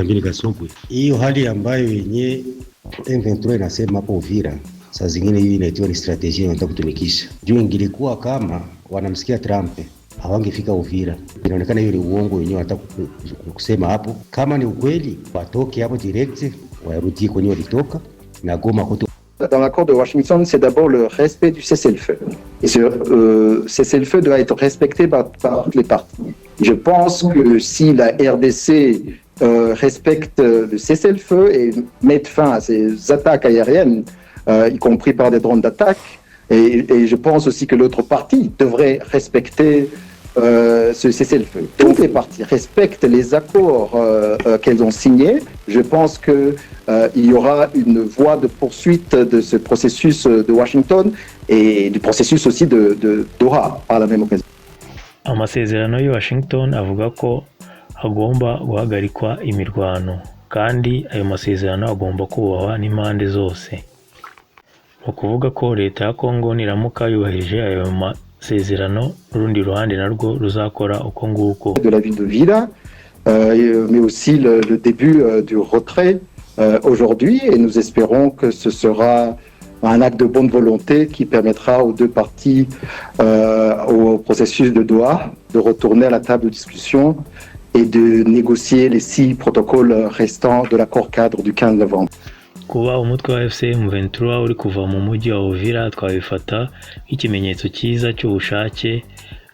Mbili Kasopwe. Hiyo hali ambayo yenye M23 inasema hapo Uvira, saa zingine hiyo inaitwa ni strategia wanataka kutumikisha. Juu ingilikuwa kama wanamsikia Trump hawangefika Uvira. Inaonekana hiyo ni uongo wenyewe wanataka kusema hapo. Kama ni ukweli, watoke hapo direct, warudie kwenye walitoka na Goma kote. Dans l'accord de Washington, c'est d'abord le respect du cessez-le-feu. Et ce cessez-le-feu doit être respecté par toutes les parties. Je pense que si la RDC respecte le cessez-le-feu et mette fin à ces attaques aériennes, y compris par des drones d'attaque, et je pense aussi que l'autre partie devrait respecter ce cessez-le-feu. Toutes les parties respectent les accords qu'elles ont signés. Je pense que il y aura une voie de poursuite de ce processus de Washington et du processus aussi de Doha par la même occasion. Amasezerano ya Washington avuga ko hagomba guhagarikwa imirwano kandi ayo masezerano agomba kubahwa n'impande zose. Ukuvuga ko leta ya Kongo niramuka yubahirije ayo masezerano n'urundi ruhande narwo ruzakora uko nguko. De la ville de Villa, mais aussi le début du retrait aujourd'hui, et nous espérons que ce sera un acte de bonne volonté qui permettra aux deux parties au processus de Doha de retourner à la table de discussion et de négocier les 6 protocoles restants de l'accord cadre du 15 novembre. Kuba umutwe wa M23 uri kuva mu mujyi wa Uvira twabifata nk'ikimenyetso cyiza cy'ubushake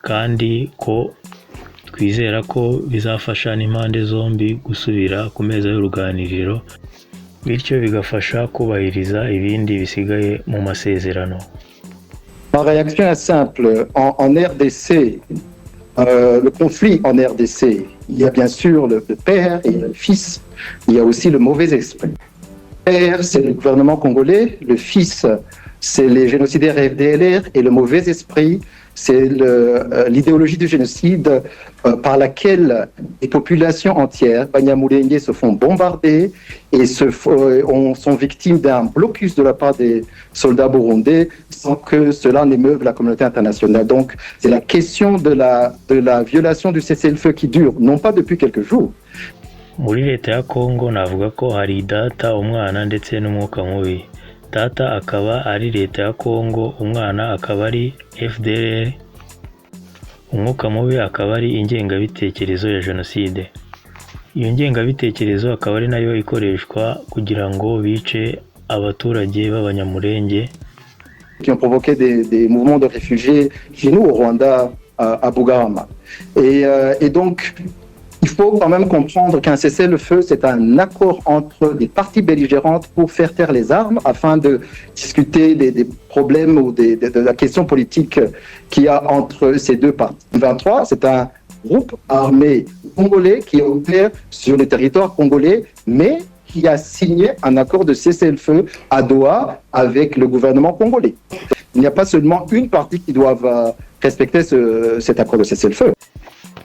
kandi ko twizera ko bizafasha n'impande zombi gusubira ku meza y'uruganiriro bityo bigafasha kubahiriza ibindi bisigaye mu masezerano. Ma réaction est simple. En RDC, le conflit en RDC, il y a bien sûr le père et le fils, il y a aussi le mauvais esprit. Le père, c'est le gouvernement congolais, le fils, c'est les génocidaires FDLR, et le mauvais esprit, c'est l'idéologie du génocide par laquelle les populations entières, Banyamulenge, se font bombarder et sont victimes d'un blocus de la part des soldats burundais sans que cela n'émeuve la communauté internationale. Donc c'est la question de la violation du cessez-le-feu qui dure, non pas depuis quelques jours. Muri leta ya Kongo navuga ko hari data, umwana ndetse n'umwuka mubi. Data akaba ari leta ya Kongo, umwana akaba ari FDLR, umwuka mubi akaba ari ingengabitekerezo ya jenoside. Iyo ngengabitekerezo akaba ari nayo ikoreshwa kugira ngo bice abaturage b'Abanyamulenge. Qui ont provoqué des mouvements de réfugiés chez nous au Rwanda, à Bugarama. Et donc, il faut quand même comprendre qu'un cessez-le-feu, c'est un accord entre des parties belligérantes pour faire taire les armes afin de discuter des problèmes ou de la question politique qu'il y a entre ces deux parties. Le 23, c'est un groupe armé congolais qui opère sur le territoire congolais, mais qui a signé un accord de cessez-le-feu à Doha avec le gouvernement congolais. Il n'y a pas seulement une partie qui doit respecter cet accord de cessez-le-feu.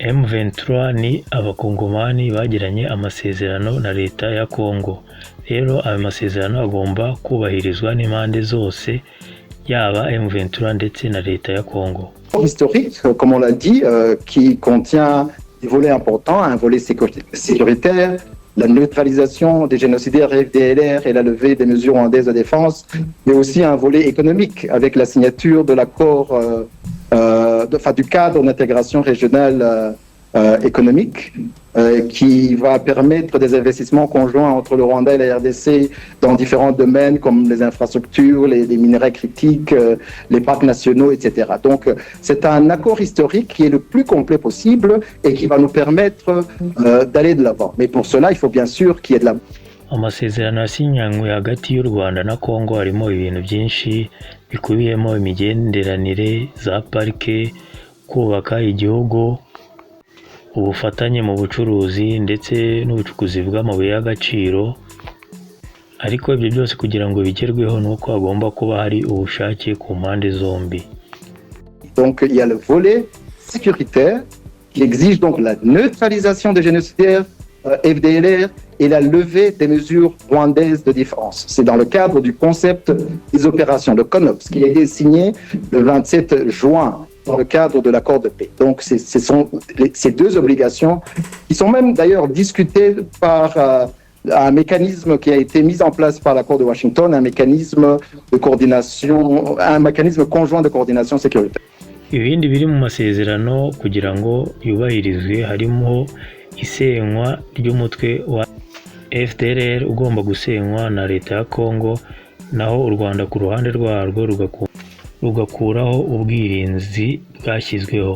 M23 ni abakongomani bagiranye amasezerano na leta ya Kongo. Rero ayo masezerano agomba kubahirizwa n'impande zose yaba M23 ndetse na leta ya Kongo. Historique, comme on l'a dit, qui contient des volets importants, un volet sécuritaire, la neutralisation des génocidaires FDLR et la levée des mesures rwandaises de défense, mais aussi un volet économique avec la signature de l'accord du cadre d'intégration régionale économique qui va permettre des investissements conjoints entre le Rwanda et la RDC dans différents domaines comme les infrastructures, les minerais critiques, les parcs nationaux, etc. Donc c'est un accord historique qui est le plus complet possible et qui va nous permettre d'aller de l'avant. Mais pour cela, il faut bien sûr qu'il y ait de la... Amasezerano yasinyanywe hagati y'u Rwanda na Kongo harimo ibintu byinshi bikubiyemo imigenderanire za parike, kubaka igihugu, ubufatanye mu bucuruzi ndetse n'ubucukuzi bw'amabuye y'agaciro. Ariko ibyo byose kugira ngo bigerweho nuko hagomba kuba hari ubushake ku mpande zombi. Donc il y a le volet sécuritaire qui exige donc la neutralisation des génocidaires FDLR et la levée des mesures rwandaises de défense. C'est dans le cadre du concept des opérations, le CONOPS, qui a été signé le 27 juin dans le cadre de l'accord de paix. Donc, ce sont ces deux obligations qui sont même d'ailleurs discutées par un mécanisme qui a été mis en place par l'accord de Washington, un mécanisme de coordination, un mécanisme conjoint de coordination sécuritaire. Ibindi biri mu masezerano kugira ngo yubahirizwe harimo isenywa ry'umutwe wa FDLR ugomba gusenywa na leta ya Congo, naho u Rwanda ku ruhande rwarwo rugakuraho ubwirinzi bwashyizweho.